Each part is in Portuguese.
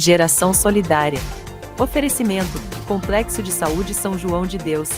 Geração Solidária. Oferecimento: Complexo de Saúde São João de Deus.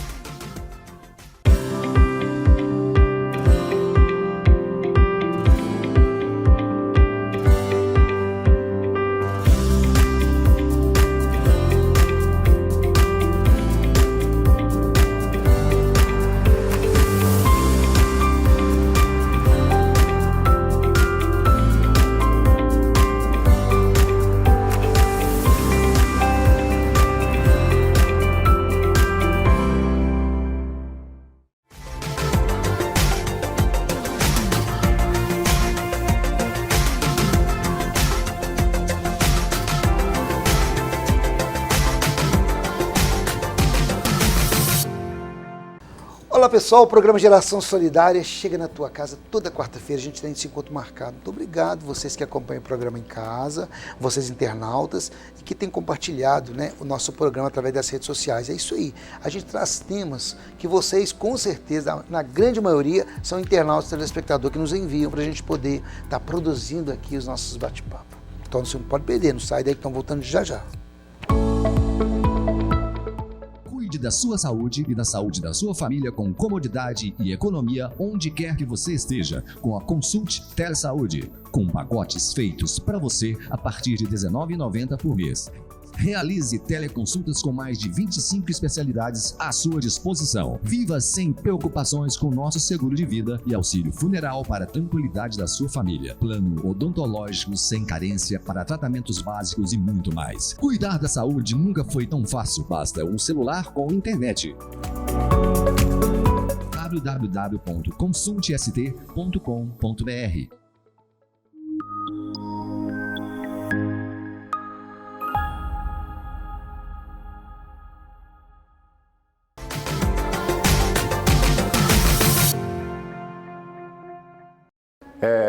Olá pessoal, o programa Geração Solidária chega na tua casa toda quarta-feira, a gente tem esse encontro marcado. Muito obrigado vocês que acompanham o programa em casa, vocês internautas e que têm compartilhado, o nosso programa através das redes sociais. É isso aí, a gente traz temas que vocês com certeza, na grande maioria, são internautas e telespectadores que nos enviam para a gente poder estar produzindo aqui os nossos bate-papos. Então você não pode perder, não sai daí que estão voltando já já. Cuide da sua saúde e da saúde da sua família com comodidade e economia onde quer que você esteja, com a Consult Telesaúde, com pacotes feitos para você a partir de R$ 19,90 por mês. Realize teleconsultas com mais de 25 especialidades à sua disposição. Viva sem preocupações com nosso seguro de vida e auxílio funeral para a tranquilidade da sua família. Plano odontológico sem carência para tratamentos básicos e muito mais. Cuidar da saúde nunca foi tão fácil. Basta um celular com internet. www.consultest.com.br.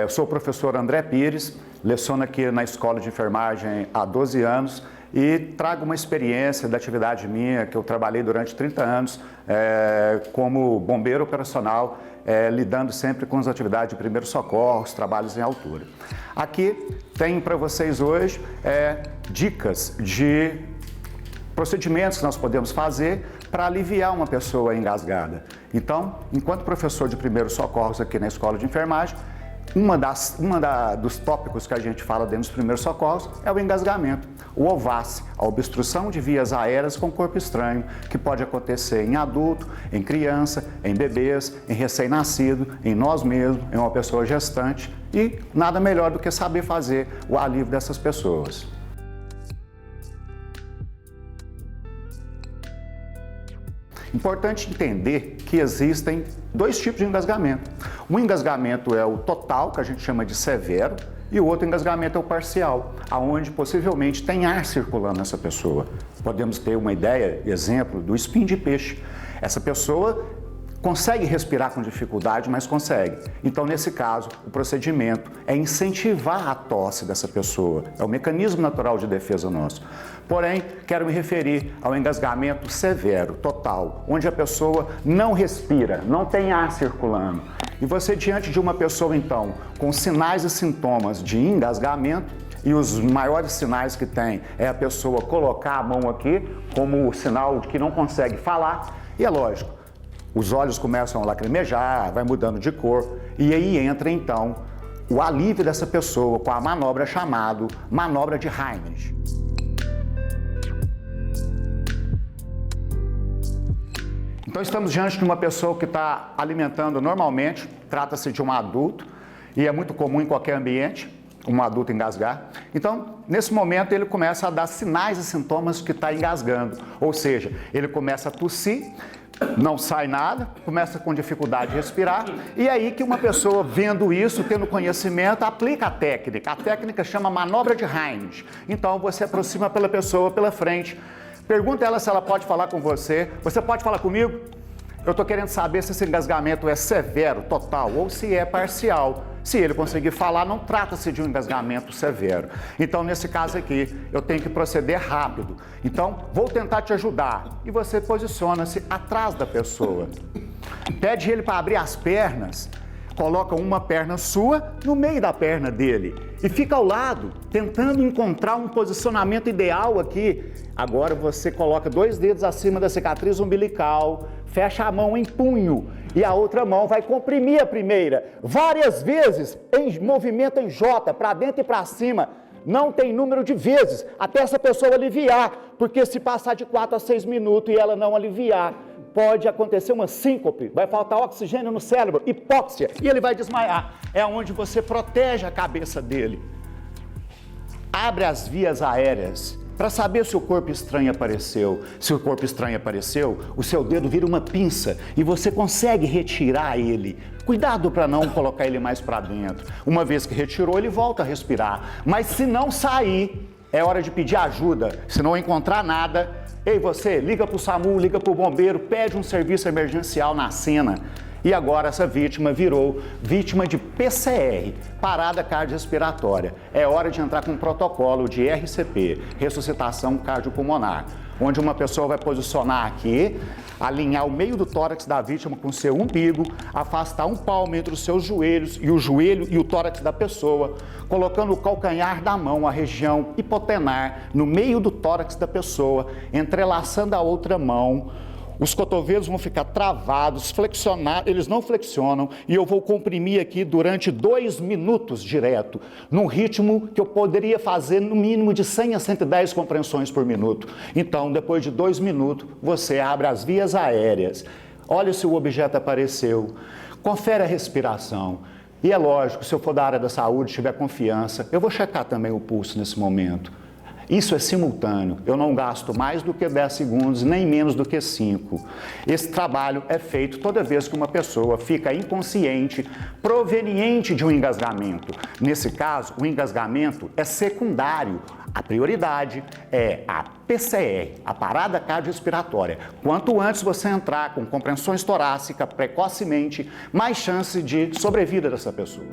Eu sou o professor André Pires, leciono aqui na Escola de Enfermagem há 12 anos e trago uma experiência da atividade minha, que eu trabalhei durante 30 anos como bombeiro operacional, lidando sempre com as atividades de primeiros socorros, trabalhos em altura. Aqui tenho para vocês hoje dicas de procedimentos que nós podemos fazer para aliviar uma pessoa engasgada. Então, enquanto professor de primeiros socorros aqui na Escola de Enfermagem, dos tópicos que a gente fala dentro dos primeiros socorros é o engasgamento, o OVAS, a obstrução de vias aéreas com corpo estranho, que pode acontecer em adulto, em criança, em bebês, em recém-nascido, em nós mesmos, em uma pessoa gestante e nada melhor do que saber fazer o alívio dessas pessoas. Importante entender que existem dois tipos de engasgamento. Um engasgamento é o total, que a gente chama de severo, e o outro engasgamento é o parcial, aonde possivelmente tem ar circulando nessa pessoa. Podemos ter uma ideia, exemplo, do espinho de peixe. Essa pessoa consegue respirar com dificuldade, mas consegue. Então, nesse caso, o procedimento é incentivar a tosse dessa pessoa. É o mecanismo natural de defesa nosso. Porém, quero me referir ao engasgamento severo, total, onde a pessoa não respira, não tem ar circulando. E você, diante de uma pessoa, então, com sinais e sintomas de engasgamento, e os maiores sinais que tem é a pessoa colocar a mão aqui, como sinal de que não consegue falar, e é lógico, os olhos começam a lacrimejar, vai mudando de cor, e aí entra então o alívio dessa pessoa com a manobra chamada manobra de Heimlich. Então estamos diante de uma pessoa que está alimentando normalmente, trata-se de um adulto, e é muito comum em qualquer ambiente, um adulto engasgar. Então, nesse momento, ele começa a dar sinais e sintomas que está engasgando, ou seja, ele começa a tossir, não sai nada, começa com dificuldade de respirar, e aí que uma pessoa vendo isso, tendo conhecimento, aplica a técnica. A técnica chama manobra de Heimlich. Então você aproxima pela pessoa pela frente, pergunta ela se ela pode falar com você. Você pode falar comigo? Eu estou querendo saber se esse engasgamento é severo, total, ou se é parcial. Se ele conseguir falar, não trata-se de um engasgamento severo. Então, nesse caso aqui, eu tenho que proceder rápido. Então, vou tentar te ajudar. E você posiciona-se atrás da pessoa. Pede ele para abrir as pernas, coloca uma perna sua no meio da perna dele e fica ao lado, tentando encontrar um posicionamento ideal aqui. Agora você coloca 2 dedos acima da cicatriz umbilical, fecha a mão em punho e a outra mão vai comprimir a primeira várias vezes em movimento em J, para dentro e para cima. Não tem número de vezes até essa pessoa aliviar, porque se passar de 4 a 6 minutos e ela não aliviar, pode acontecer uma síncope, vai faltar oxigênio no cérebro, hipóxia, e ele vai desmaiar. É onde você protege a cabeça dele. Abre as vias aéreas para saber se o corpo estranho apareceu. Se o corpo estranho apareceu, o seu dedo vira uma pinça e você consegue retirar ele. Cuidado para não colocar ele mais para dentro. Uma vez que retirou, ele volta a respirar. Mas se não sair, é hora de pedir ajuda. Se não encontrar nada, ei você, liga para o SAMU, liga para o bombeiro, pede um serviço emergencial na cena. E agora essa vítima virou vítima de PCR, parada cardiorrespiratória. É hora de entrar com um protocolo de RCP, ressuscitação cardiopulmonar, onde uma pessoa vai posicionar aqui, alinhar o meio do tórax da vítima com o seu umbigo, afastar 1 palmo entre os seus joelhos e o joelho e o tórax da pessoa, colocando o calcanhar da mão, a região hipotenar, no meio do tórax da pessoa, entrelaçando a outra mão. Os cotovelos vão ficar travados, flexionados, eles não flexionam, e eu vou comprimir aqui durante 2 minutos direto, num ritmo que eu poderia fazer no mínimo de 100 a 110 compressões por minuto. Então, depois de 2 minutos, você abre as vias aéreas, olha se o objeto apareceu, confere a respiração. E é lógico, se eu for da área da saúde, tiver confiança, eu vou checar também o pulso nesse momento. Isso é simultâneo, eu não gasto mais do que 10 segundos, nem menos do que 5. Esse trabalho é feito toda vez que uma pessoa fica inconsciente, proveniente de um engasgamento. Nesse caso, o engasgamento é secundário. A prioridade é a PCR, a parada cardiorrespiratória. Quanto antes você entrar com compressões torácicas precocemente, mais chance de sobrevida dessa pessoa.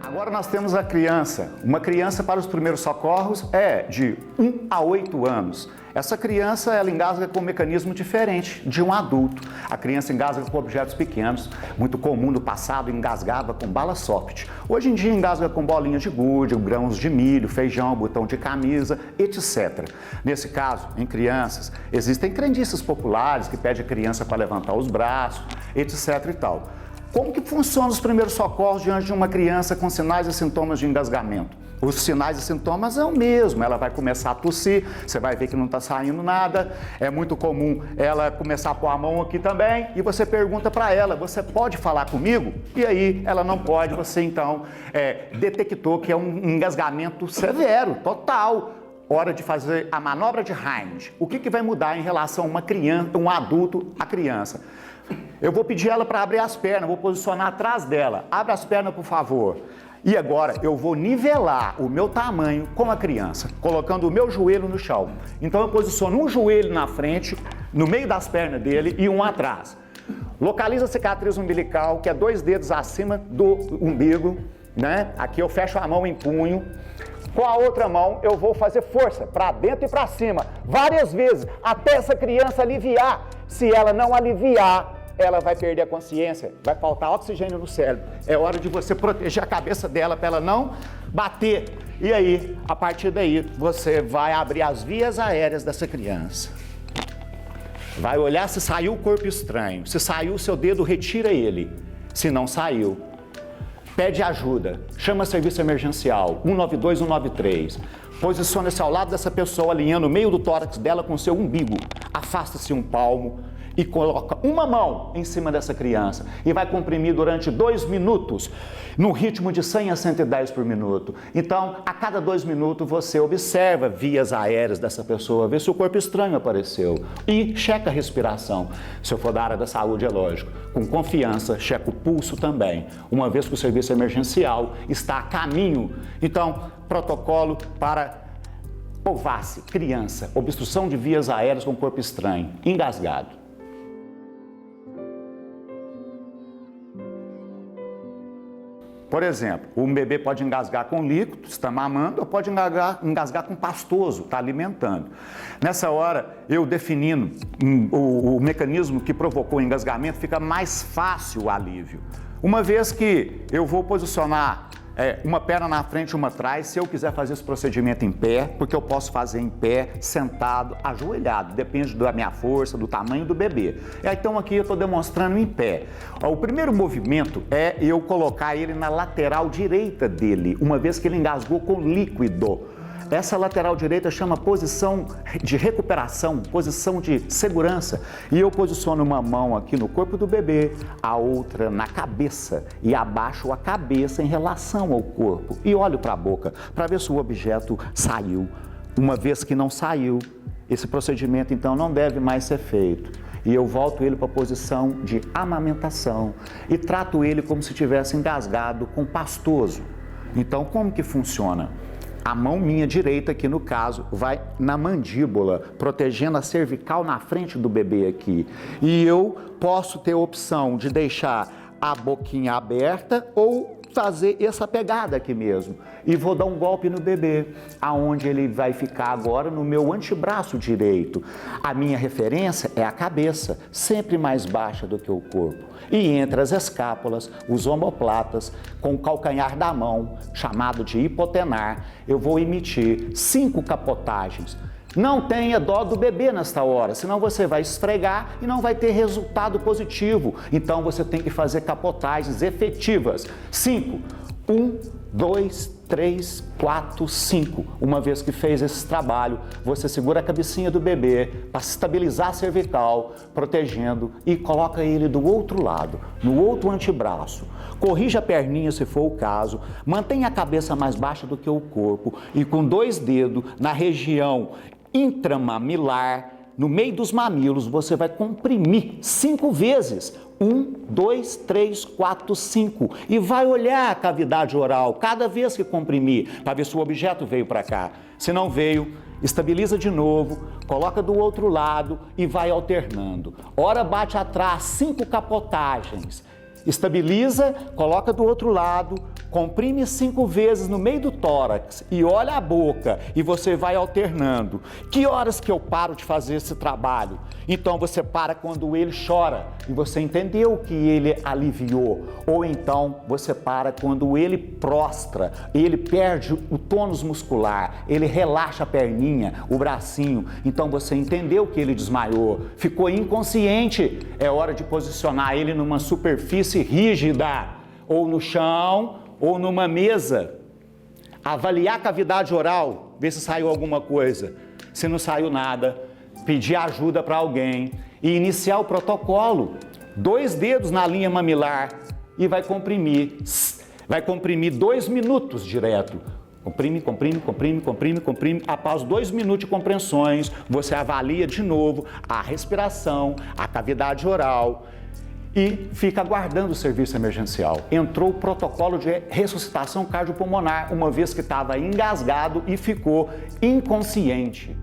Agora nós temos a criança. Uma criança para os primeiros socorros é de 1 a 8 anos. Essa criança, ela engasga com um mecanismo diferente de um adulto. A criança engasga com objetos pequenos, muito comum no passado, engasgava com bala soft. Hoje em dia engasga com bolinhas de gude, grãos de milho, feijão, botão de camisa, etc. Nesse caso, em crianças, existem crendices populares que pedem a criança para levantar os braços, etc. e tal. Como que funcionam os primeiros socorros diante de uma criança com sinais e sintomas de engasgamento? Os sinais e sintomas é o mesmo, ela vai começar a tossir, você vai ver que não está saindo nada, é muito comum ela começar a pôr a mão aqui também, e você pergunta para ela, você pode falar comigo? E aí ela não pode, você então detectou que é um engasgamento severo, total. Hora de fazer a manobra de Hind. O que vai mudar em relação a uma criança, um adulto à criança? Eu vou pedir ela para abrir as pernas, vou posicionar atrás dela. Abre as pernas, por favor. E agora eu vou nivelar o meu tamanho com a criança, colocando o meu joelho no chão. Então eu posiciono um joelho na frente, no meio das pernas dele e um atrás. Localiza a cicatriz umbilical, que é 2 dedos acima do umbigo, né? Aqui eu fecho a mão em punho. Com a outra mão eu vou fazer força para dentro e para cima, várias vezes, até essa criança aliviar. Se ela não aliviar, ela vai perder a consciência, vai faltar oxigênio no cérebro. É hora de você proteger a cabeça dela para ela não bater. E aí, a partir daí, você vai abrir as vias aéreas dessa criança. Vai olhar se saiu o corpo estranho. Se saiu o seu dedo, retira ele. Se não saiu, pede ajuda. Chama serviço emergencial, 192, 193. Posicione-se ao lado dessa pessoa, alinhando o meio do tórax dela com o seu umbigo. Afasta-se 1 palmo e coloca uma mão em cima dessa criança e vai comprimir durante 2 minutos, no ritmo de 100 a 110 por minuto. Então, a cada 2 minutos, você observa vias aéreas dessa pessoa, vê se o corpo estranho apareceu e checa a respiração. Se eu for da área da saúde, é lógico, com confiança, checa o pulso também, uma vez que o serviço emergencial está a caminho. Então, protocolo para POVACE, criança, obstrução de vias aéreas com corpo estranho, engasgado. Por exemplo, um bebê pode engasgar com líquido, está mamando, ou pode engasgar com pastoso, está alimentando. Nessa hora, eu definindo o mecanismo que provocou o engasgamento, fica mais fácil o alívio. Uma vez que eu vou posicionar uma perna na frente e uma atrás, se eu quiser fazer esse procedimento em pé, porque eu posso fazer em pé, sentado, ajoelhado, depende da minha força, do tamanho do bebê. Então aqui eu estou demonstrando em pé. O primeiro movimento é eu colocar ele na lateral direita dele, uma vez que ele engasgou com líquido. Essa lateral direita chama posição de recuperação, posição de segurança. E eu posiciono uma mão aqui no corpo do bebê, a outra na cabeça e abaixo a cabeça em relação ao corpo. E olho para a boca para ver se o objeto saiu. Uma vez que não saiu, esse procedimento então não deve mais ser feito. E eu volto ele para a posição de amamentação e trato ele como se tivesse engasgado com pastoso. Então, como que funciona? A mão minha direita, aqui no caso, vai na mandíbula, protegendo a cervical na frente do bebê aqui. E eu posso ter a opção de deixar a boquinha aberta ou fazer essa pegada aqui mesmo. E vou dar um golpe no bebê, aonde ele vai ficar agora no meu antebraço direito. A minha referência é a cabeça, sempre mais baixa do que o corpo. E entre as escápulas, os omoplatas, com o calcanhar da mão, chamado de hipotenar, eu vou emitir 5 capotagens. Não tenha dó do bebê nesta hora, senão você vai esfregar e não vai ter resultado positivo. Então você tem que fazer capotagens efetivas. 5. 1, 2, 3, 4, 5. Uma vez que fez esse trabalho, você segura a cabecinha do bebê para estabilizar a cervical, protegendo, e coloca ele do outro lado, no outro antebraço. Corrija a perninha se for o caso, mantenha a cabeça mais baixa do que o corpo e com 2 dedos na região intramamilar, no meio dos mamilos, você vai comprimir 5 vezes. 1, 2, 3, 4, 5. E vai olhar a cavidade oral cada vez que comprimir, para ver se o objeto veio para cá. Se não veio, estabiliza de novo, coloca do outro lado e vai alternando. Ora bate atrás, 5 capotagens. Estabiliza, coloca do outro lado, comprime 5 vezes no meio do tórax e olha a boca e você vai alternando. Que horas que eu paro de fazer esse trabalho? Então você para quando ele chora e você entendeu que ele aliviou. Ou então você para quando ele prostra, ele perde o tônus muscular, ele relaxa a perninha, o bracinho. Então você entendeu que ele desmaiou, ficou inconsciente. É hora de posicionar ele numa superfície rígida, ou no chão, ou numa mesa. Avaliar a cavidade oral, ver se saiu alguma coisa. Se não saiu nada, pedir ajuda para alguém e iniciar o protocolo. 2 dedos na linha mamilar e vai comprimir 2 minutos direto. Comprime, comprime, comprime, comprime, comprime. Após 2 minutos de compressões, você avalia de novo a respiração, a cavidade oral e fica aguardando o serviço emergencial. Entrou o protocolo de ressuscitação cardiopulmonar, uma vez que estava engasgado e ficou inconsciente.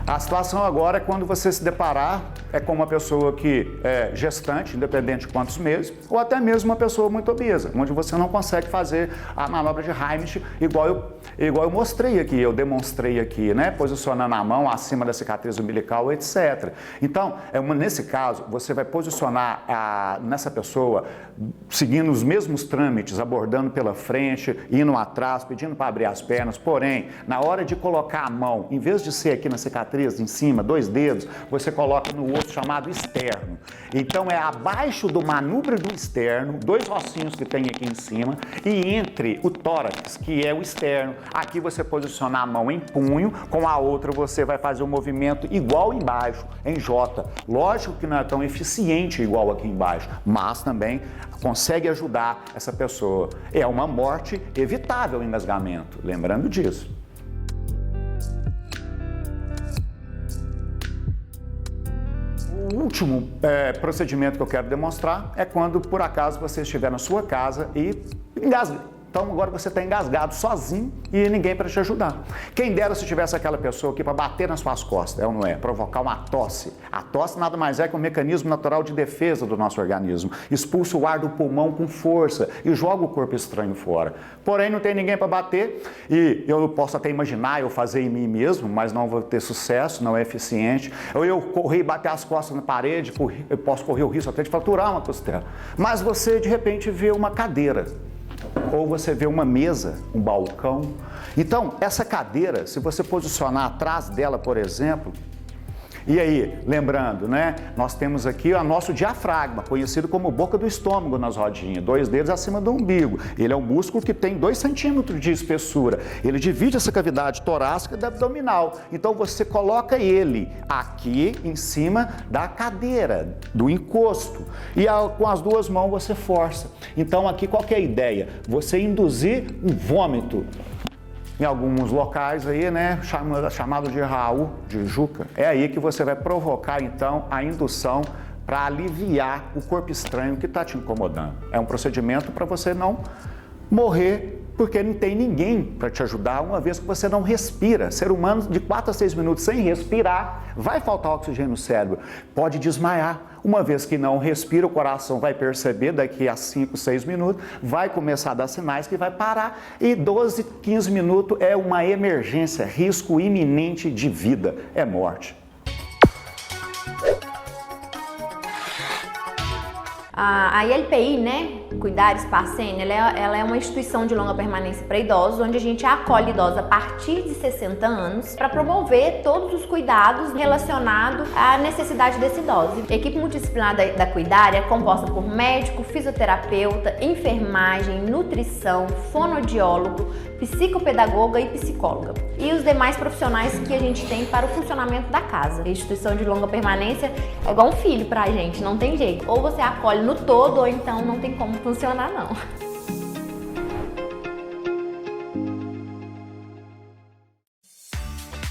A situação agora é quando você se deparar com uma pessoa que é gestante, independente de quantos meses, ou até mesmo uma pessoa muito obesa, onde você não consegue fazer a manobra de Heimlich igual eu mostrei aqui, eu demonstrei aqui, né? Posicionando a mão acima da cicatriz umbilical, etc. Então, nesse caso, você vai posicionar nessa pessoa seguindo os mesmos trâmites, abordando pela frente, indo atrás, pedindo para abrir as pernas, porém, na hora de colocar a mão, em vez de ser aqui na cicatriz, em cima, 2 dedos, você coloca no osso chamado externo. Então é abaixo do manúbrio do externo, 2 ossinhos que tem aqui em cima, e entre o tórax, que é o externo, aqui você posiciona a mão em punho, com a outra você vai fazer um movimento igual embaixo, em J. Lógico que não é tão eficiente igual aqui embaixo, mas também consegue ajudar essa pessoa. É uma morte evitável, o engasgamento, lembrando disso. O último procedimento que eu quero demonstrar é quando, por acaso, você estiver na sua casa e Então agora você está engasgado sozinho e ninguém para te ajudar. Quem dera se tivesse aquela pessoa aqui para bater nas suas costas, é ou não é? Provocar uma tosse. A tosse nada mais é que um mecanismo natural de defesa do nosso organismo. Expulsa o ar do pulmão com força e joga o corpo estranho fora. Porém, não tem ninguém para bater e eu posso até imaginar eu fazer em mim mesmo, mas não vou ter sucesso, não é eficiente. Ou eu correr e bater as costas na parede, eu posso correr o risco até de fraturar uma costela. Mas você, de repente, vê uma cadeira. Ou você vê uma mesa, um balcão. Então, essa cadeira, se você posicionar atrás dela, por exemplo, e aí, lembrando, né, nós temos aqui o nosso diafragma, conhecido como boca do estômago nas rodinhas, 2 dedos acima do umbigo. Ele é um músculo que tem 2 centímetros de espessura. Ele divide essa cavidade torácica da abdominal. Então, você coloca ele aqui em cima da cadeira, do encosto. E com as 2 mãos você força. Então, aqui qual que é a ideia? Você induzir um vômito. Em alguns locais aí, né, chamado de Raul, de Juca, é aí que você vai provocar, então, a indução para aliviar o corpo estranho que está te incomodando. É um procedimento para você não morrer, porque não tem ninguém para te ajudar, uma vez que você não respira. Ser humano de 4 a 6 minutos sem respirar, vai faltar oxigênio no cérebro, pode desmaiar. Uma vez que não respira, o coração vai perceber daqui a 5, 6 minutos, vai começar a dar sinais que vai parar e 12, 15 minutos é uma emergência, risco iminente de vida, é morte. A ILPI, né, Cuidar Sparcene, ela é uma instituição de longa permanência para idosos, onde a gente acolhe idosos a partir de 60 anos para promover todos os cuidados relacionados à necessidade desse idoso. A equipe multidisciplinar da Cuidar é composta por médico, fisioterapeuta, enfermagem, nutrição, fonoaudiólogo, psicopedagoga e psicóloga. E os demais profissionais que a gente tem para o funcionamento da casa. A instituição de longa permanência é igual um filho pra gente, não tem jeito. Ou você acolhe no todo, ou então não tem como funcionar, não.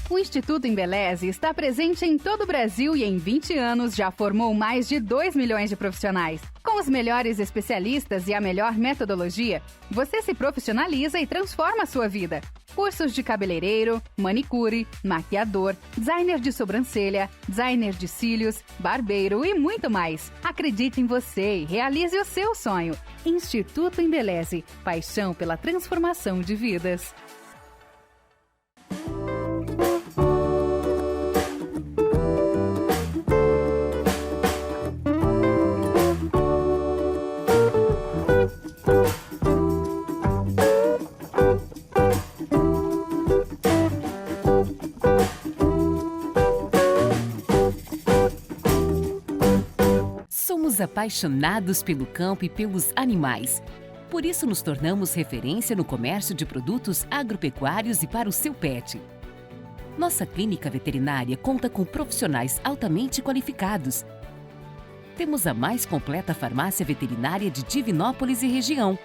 O Instituto Embeleze está presente em todo o Brasil e em 20 anos já formou mais de 2 milhões de profissionais. Com os melhores especialistas e a melhor metodologia, você se profissionaliza e transforma a sua vida. Cursos de cabeleireiro, manicure, maquiador, designer de sobrancelha, designer de cílios, barbeiro e muito mais. Acredite em você e realize o seu sonho. Instituto Embeleze, paixão pela transformação de vidas. Somos apaixonados pelo campo e pelos animais. Por isso nos tornamos referência no comércio de produtos agropecuários e para o seu pet. Nossa clínica veterinária conta com profissionais altamente qualificados. Temos a mais completa farmácia veterinária de Divinópolis e região.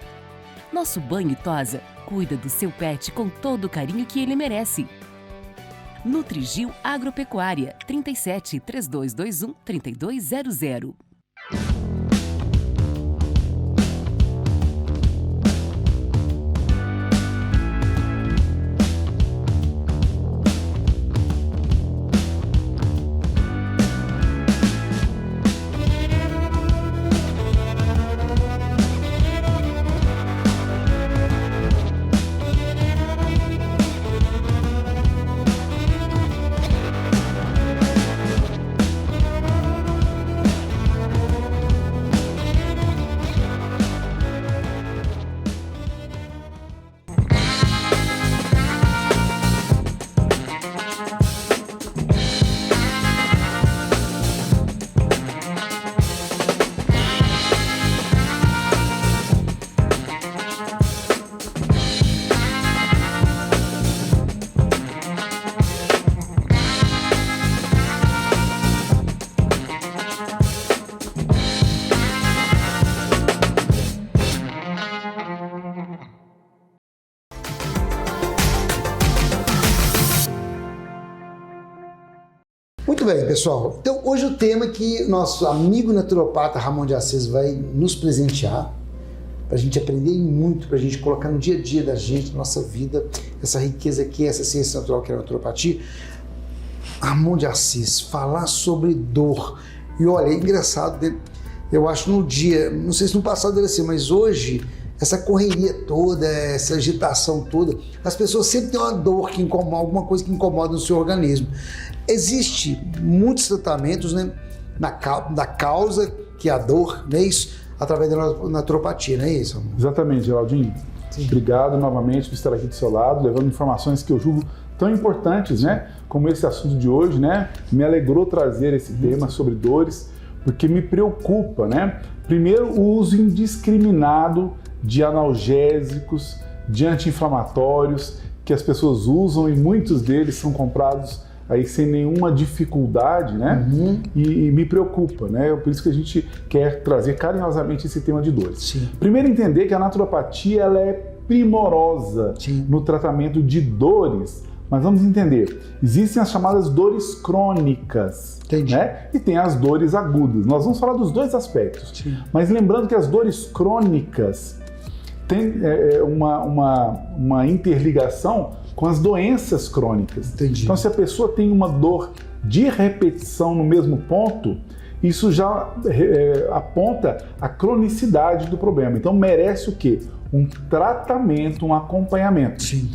Nosso banho e tosa cuida do seu pet com todo o carinho que ele merece. Nutrigil Agropecuária, 37 3221 3200. Muito bem, pessoal. Então, hoje o tema que nosso amigo naturopata Ramon de Assis vai nos presentear para a gente aprender muito, para a gente colocar no dia a dia da gente, na nossa vida, essa riqueza que é essa ciência natural que é a naturopatia. Ramon de Assis, falar sobre dor. E olha, é engraçado, eu acho no dia, não sei se no passado era assim, mas hoje, essa correria toda, essa agitação toda, as pessoas sempre têm uma dor que incomoda, alguma coisa que incomoda no seu organismo. Existe muitos tratamentos, né, da causa, que é a dor, não é isso? Através da naturopatia, não é isso, amor? Exatamente, Geraldinho. Sim. Obrigado novamente por estar aqui do seu lado, levando informações que eu julgo tão importantes, né? Como esse assunto de hoje, né? Me alegrou trazer esse tema sobre dores, porque me preocupa, né? Primeiro, o uso indiscriminado de analgésicos, de anti-inflamatórios que as pessoas usam e muitos deles são comprados aí sem nenhuma dificuldade, né? E me preocupa, né? Por isso que a gente quer trazer carinhosamente esse tema de dores. Sim. Primeiro, entender que a naturopatia ela é primorosa no tratamento de dores, mas vamos entender, existem as chamadas dores crônicas, né? E tem as dores agudas. Nós vamos falar dos dois aspectos, mas lembrando que as dores crônicas têm uma interligação com as doenças crônicas. Entendi. Então, se a pessoa tem uma dor de repetição no mesmo ponto, isso já aponta a cronicidade do problema. Então, merece o quê? Um tratamento, um acompanhamento. Sim.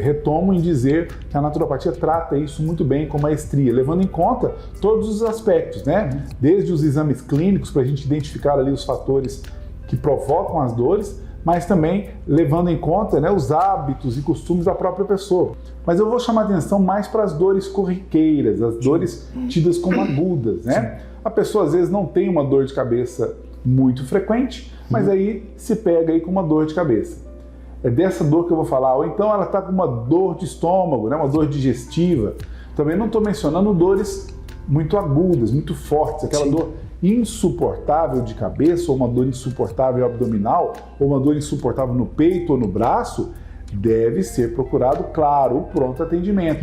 Retomo em dizer que a naturopatia trata isso muito bem, com maestria, levando em conta todos os aspectos, né? Desde os exames clínicos, para a gente identificar ali os fatores que provocam as dores, mas também levando em conta, né, os hábitos e costumes da própria pessoa. Mas eu vou chamar atenção mais para as dores corriqueiras, as dores tidas como agudas, né? A pessoa às vezes não tem uma dor de cabeça muito frequente, mas aí se pega aí com uma dor de cabeça. É dessa dor que eu vou falar, ou então ela está com uma dor de estômago, né, uma dor digestiva. Também não estou mencionando dores muito agudas, muito fortes, aquela dor insuportável de cabeça, ou uma dor insuportável abdominal, ou uma dor insuportável no peito ou no braço. Deve ser procurado, claro, o pronto atendimento,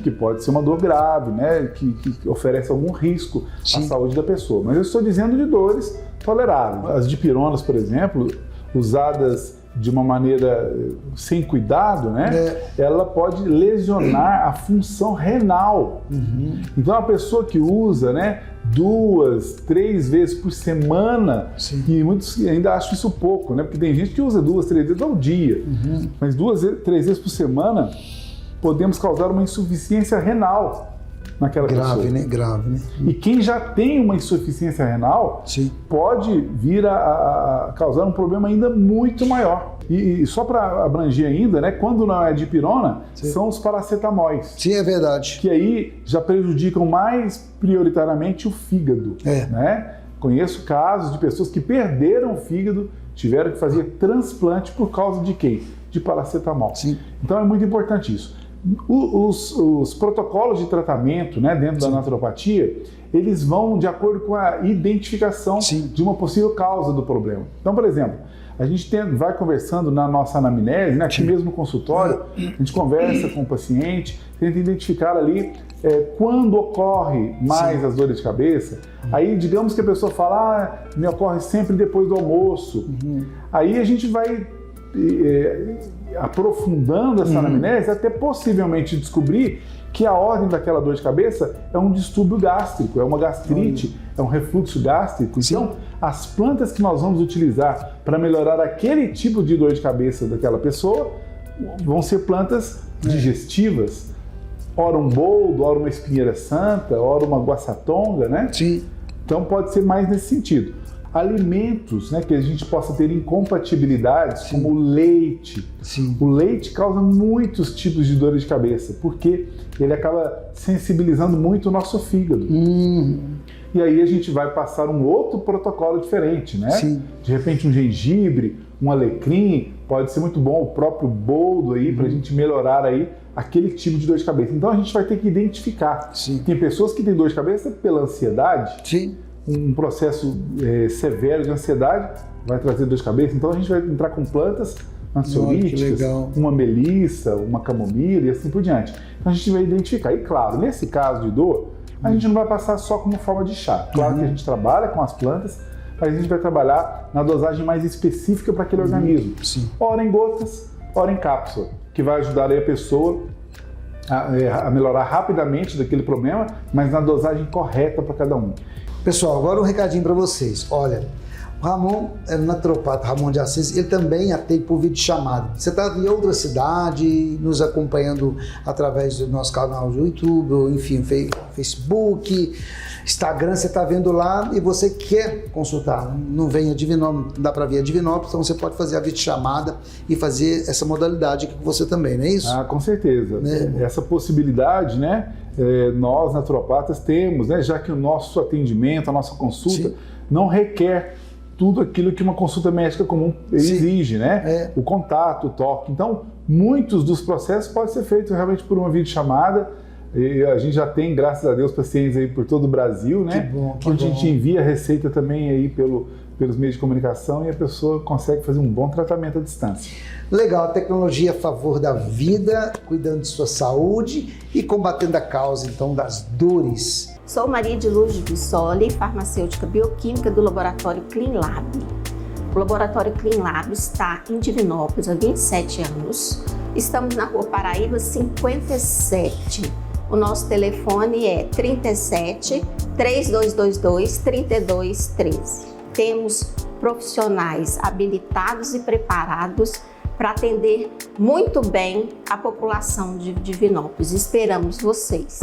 que pode ser uma dor grave, né, que oferece algum risco à saúde da pessoa. Mas eu estou dizendo de dores toleráveis. As dipironas, por exemplo, usadas de uma maneira sem cuidado, né, ela pode lesionar a função renal. Então, a pessoa que usa, né, 2, 3 vezes por semana, e muitos ainda acham isso pouco, né, porque tem gente que usa 2, 3 vezes ao dia, mas 2, 3 vezes por semana podemos causar uma insuficiência renal naquela pessoa. Grave, né? E quem já tem uma insuficiência renal pode vir a causar um problema ainda muito maior. E só para abranger ainda, né, quando não é dipirona, são os paracetamóis. Sim, é verdade. Que aí já prejudicam mais prioritariamente o fígado. Né? Conheço casos de pessoas que perderam o fígado, tiveram que fazer transplante por causa de quê? De paracetamol. Então é muito importante isso. Os protocolos de tratamento, né, dentro da naturopatia, eles vão de acordo com a identificação de uma possível causa do problema. Então, por exemplo, a gente vai conversando na nossa anamnese, né, aqui mesmo no consultório, a gente conversa com o paciente, tenta identificar ali quando ocorre mais as dores de cabeça. Aí, digamos que a pessoa fala, me ocorre sempre depois do almoço. Aí a gente vai aprofundando essa anamnese até possivelmente descobrir que a ordem daquela dor de cabeça é um distúrbio gástrico, é uma gastrite, é um refluxo gástrico. Então, as plantas que nós vamos utilizar para melhorar aquele tipo de dor de cabeça daquela pessoa vão ser plantas digestivas, ora um boldo, ora uma espinheira santa, ora uma guaçatonga, né? Então pode ser mais nesse sentido. Alimentos, né, que a gente possa ter incompatibilidades, como o leite. O leite causa muitos tipos de dores de cabeça, porque ele acaba sensibilizando muito o nosso fígado. E aí a gente vai passar um outro protocolo diferente, né? De repente um gengibre, um alecrim, pode ser muito bom, o próprio boldo aí, para a gente melhorar aí aquele tipo de dor de cabeça. Então a gente vai ter que identificar. Tem pessoas que têm dor de cabeça pela ansiedade, um processo severo de ansiedade vai trazer dor de cabeça, então a gente vai entrar com plantas ansiolíticas, uma melissa, uma camomila e assim por diante. Então a gente vai identificar. E claro, nesse caso de dor, a gente não vai passar só como forma de chá. Claro que a gente trabalha com as plantas, mas a gente vai trabalhar na dosagem mais específica para aquele organismo. Sim. Ora em gotas, ora em cápsula, que vai ajudar aí a pessoa a melhorar rapidamente daquele problema, mas na dosagem correta para cada um. Pessoal, agora um recadinho para vocês. Olha, o Ramon é um naturopata, Ramon de Assis, ele também atende por vídeo chamada. Você está em outra cidade, nos acompanhando através do nosso canal do YouTube, ou enfim, Facebook, Instagram, você está vendo lá e você quer consultar. Não vem a Divinópolis, não dá para vir a Divinópolis, então você pode fazer a videochamada e fazer essa modalidade aqui com você também, não é isso? Ah, com certeza. Né? Essa possibilidade, né? Nós, naturopatas, temos, né? Já que o nosso atendimento, a nossa consulta, sim, não requer tudo aquilo que uma consulta médica comum exige, né? O contato, o toque. Então, muitos dos processos podem ser feitos realmente por uma videochamada. E a gente já tem, graças a Deus, pacientes aí por todo o Brasil, né? Que bom, que onde bom. A gente envia a receita também aí pelos meios de comunicação e a pessoa consegue fazer um bom tratamento à distância. Legal, a tecnologia a favor da vida, cuidando de sua saúde e combatendo a causa, então, das dores. Sou Maria de Luz Bissoli, farmacêutica bioquímica do laboratório CleanLab. O laboratório CleanLab está em Divinópolis há 27 anos. Estamos na Rua Paraíba 57. O nosso telefone é 37 3222 3213. Temos profissionais habilitados e preparados para atender muito bem a população de Divinópolis. Esperamos vocês!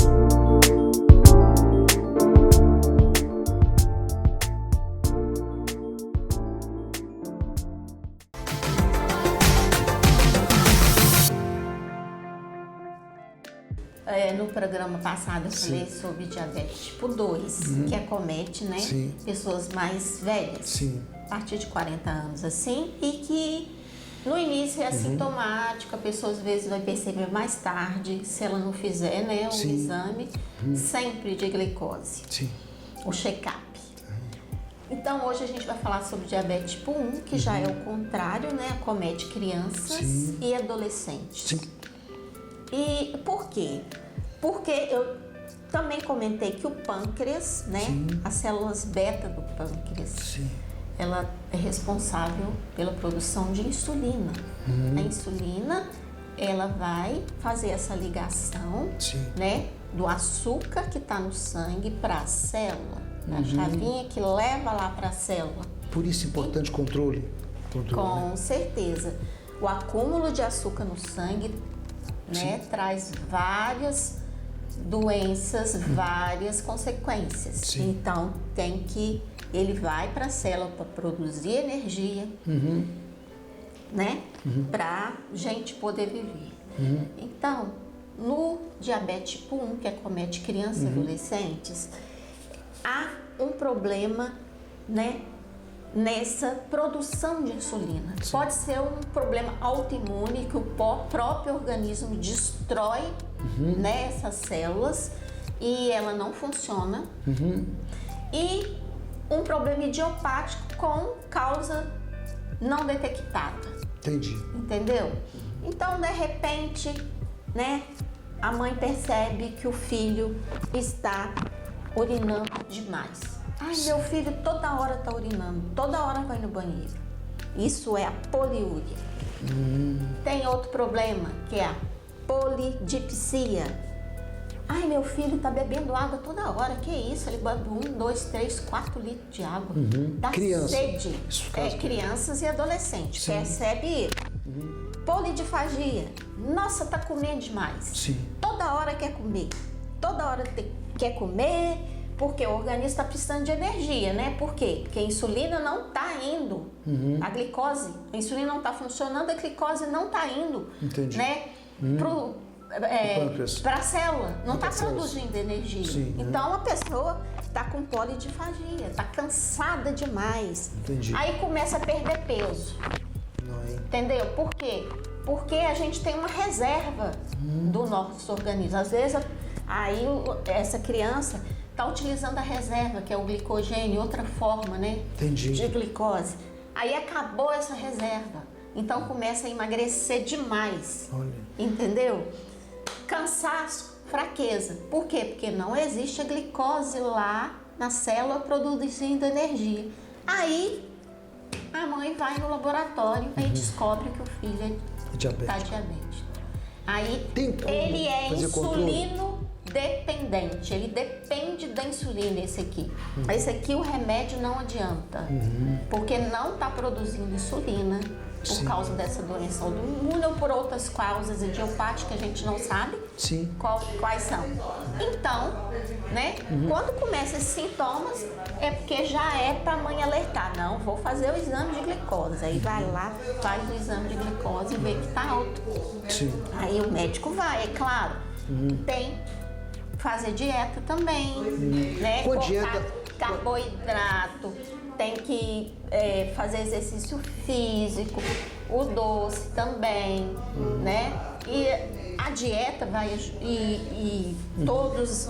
No programa passado eu falei sobre diabetes tipo 2, que acomete, né, pessoas mais velhas, a partir de 40 anos, assim, e que no início é assintomático, a pessoa às vezes vai perceber mais tarde, se ela não fizer, né, um exame sempre de glicose, o check-up. Então hoje a gente vai falar sobre diabetes tipo 1, que já é o contrário, né, acomete crianças e adolescentes. E por quê? Porque eu também comentei que o pâncreas, né, as células beta do pâncreas, ela é responsável pela produção de insulina. A insulina, ela vai fazer essa ligação, né, do açúcar que está no sangue para a célula, a chavinha que leva lá para a célula. Por isso é importante controle. Com certeza. O acúmulo de açúcar no sangue, né, traz várias doenças, várias consequências. Então, ele vai para a célula para produzir energia, né, para a gente poder viver. Então, no diabetes tipo 1, que acomete crianças e adolescentes, há um problema, né, nessa produção de insulina. Pode ser um problema autoimune que o próprio organismo destrói, né, essas células e ela não funciona. E um problema idiopático com causa não detectada. Entendi. Entendeu? Então, de repente, né, a mãe percebe que o filho está urinando demais. Ai, meu filho toda hora está urinando, toda hora vai no banheiro. Isso é a poliúria. Tem outro problema, que é a polidipsia. Ai, meu filho está bebendo água toda hora. Que isso? Ele bebe 1, 2, 3, 4 litros de água. Dá sede. Crianças e adolescentes. Percebe isso? Polidifagia. Nossa, tá comendo demais. Toda hora quer comer. Toda hora quer comer, porque o organismo está precisando de energia, né? Por quê? Porque a insulina não está indo. A glicose, a insulina não está funcionando, a glicose não está indo, né? Para a célula, não está produzindo energia. Então a pessoa está com polidifagia, está cansada demais. Aí começa a perder peso. Entendeu? Por quê? Porque a gente tem uma reserva do nosso organismo. Às vezes, aí essa criança está utilizando a reserva, que é o glicogênio, outra forma, né? De glicose. Aí acabou essa reserva. Então começa a emagrecer demais. Entendeu? Cansaço, fraqueza. Por quê? Porque não existe a glicose lá na célula produzindo energia. Aí a mãe vai no laboratório e descobre que o filho está diabético. Aí ele é insulino dependente, ele depende da insulina, esse aqui. Esse aqui o remédio não adianta, porque não está produzindo insulina por causa dessa doença autoimune ou por outras causas idiopáticas que a gente não sabe quais são. Então, né, quando começam esses sintomas, é porque já é para a mãe alertar. Não, vou fazer o exame de glicose. Aí vai lá, faz o exame de glicose e vê que está alto. Aí o médico vai, é claro. Tem fazer dieta também, né? Com dieta, carboidrato, tem que fazer exercício físico, o doce também, né? E a dieta vai e todos,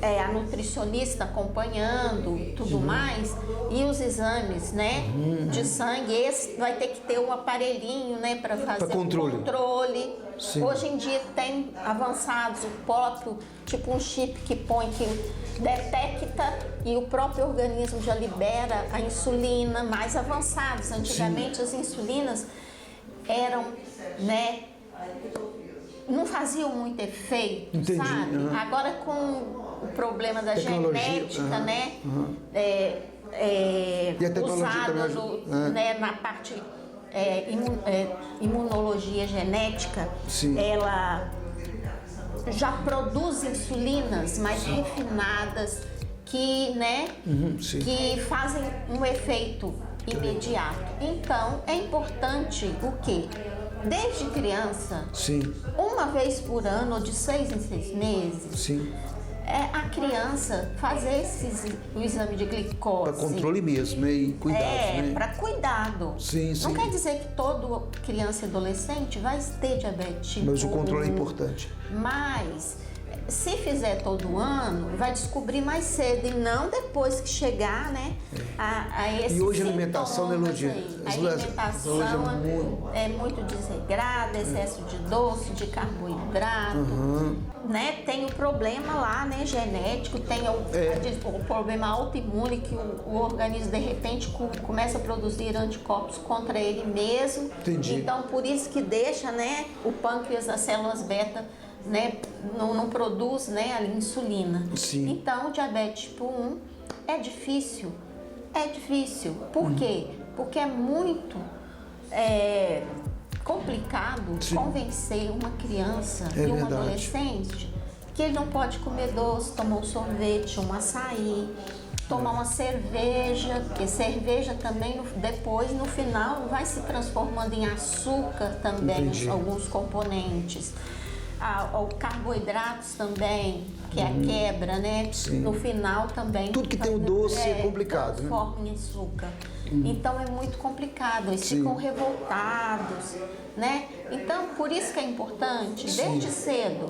a nutricionista acompanhando, tudo mais, e os exames, né, de sangue, esse vai ter que ter um aparelhinho, né, para fazer controle. Hoje em dia tem avançados, o próprio, tipo um chip que põe, que detecta e o próprio organismo já libera a insulina, mais avançados. Antigamente as insulinas eram, né, não faziam muito efeito, sabe? Agora com o problema da genética, né, usada né, na parte imunologia genética, ela já produz insulinas mais refinadas que, né, que fazem um efeito imediato. Então, é importante o quê? Desde criança, uma vez por ano ou de 6 em 6 meses, a criança fazer o exame de glicose. Para controle mesmo, né? E cuidado, né? Para cuidado. Não quer dizer que toda criança e adolescente vai ter diabetes tipo 1. Mas o controle é importante. Mas, se fizer todo ano, vai descobrir mais cedo e não depois que chegar, né? A esses e hoje a alimentação, né, Ludia? A alimentação é muito desregrada, excesso de doce, de carboidrato, né? Tem o problema lá, né, genético, tem o problema autoimune, que o organismo de repente começa a produzir anticorpos contra ele mesmo. Então, por isso que deixa, né, o pâncreas, as células beta, né, não produz, né, a insulina. Então, o diabetes tipo 1 é difícil. Por quê? Porque é muito complicado convencer uma criança e um adolescente que ele não pode comer doce, tomar um sorvete, um açaí, tomar uma cerveja, porque cerveja também depois, no final, vai se transformando em açúcar também, alguns componentes. Carboidratos também, que é a quebra, né? No final também. Tudo que tem o doce é complicado, transforma em açúcar. Então é muito complicado, eles ficam revoltados, né? Então, por isso que é importante, desde cedo.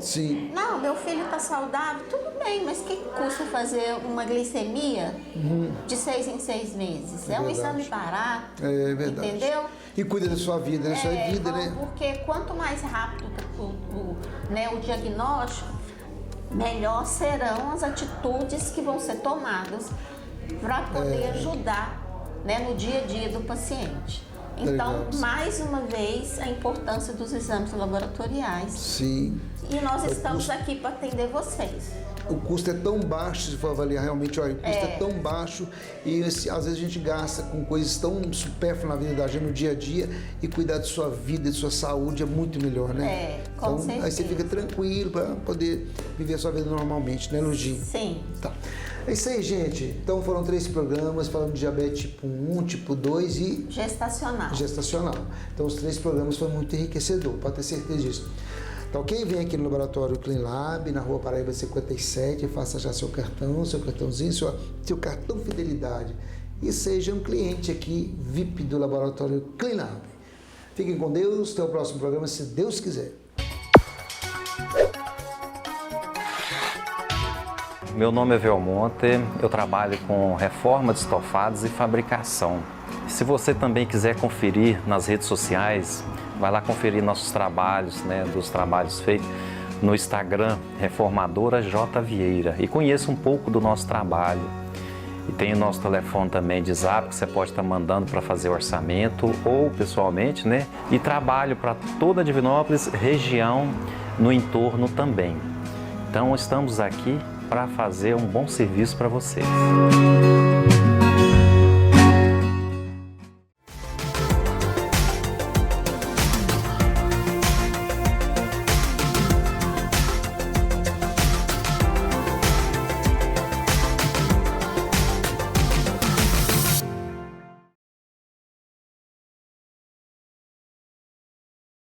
Não, meu filho está saudável, tudo bem, mas o que custa fazer uma glicemia de 6 em 6 meses? É um exame barato, entendeu? E cuida da sua vida, né? Sua vida, né? Porque quanto mais rápido o diagnóstico, melhor serão as atitudes que vão ser tomadas para poder ajudar, né, no dia a dia do paciente. Então, mais uma vez, a importância dos exames laboratoriais. E nós estamos aqui para atender vocês. O custo é tão baixo, se for avaliar realmente, olha, o custo é tão baixo e às vezes a gente gasta com coisas tão supérfluas na vida da gente no dia a dia, e cuidar de sua vida, de sua saúde é muito melhor, né? Com certeza. Aí você fica tranquilo para poder viver a sua vida normalmente, né, Lugi? Tá. É isso aí, gente. Então foram 3 programas falando de diabetes tipo 1, tipo 2 e gestacional. Então os 3 programas foram muito enriquecedores, pode ter certeza disso. Tá ok? Vem aqui no Laboratório Cleanlab, na Rua Paraíba 57, faça já seu cartão, seu cartãozinho, seu cartão fidelidade. E seja um cliente aqui, VIP do Laboratório Cleanlab. Fiquem com Deus, até o próximo programa, se Deus quiser. Meu nome é Velmonte, eu trabalho com reforma de estofados e fabricação. Se você também quiser conferir nas redes sociais, vai lá conferir nossos trabalhos, né, dos trabalhos feitos no Instagram, Reformadora J. Vieira, e conheça um pouco do nosso trabalho. E tem o nosso telefone também de zap, que você pode estar mandando para fazer orçamento ou pessoalmente, né? E trabalho para toda a Divinópolis, região no entorno também. Então estamos aqui para fazer um bom serviço para vocês.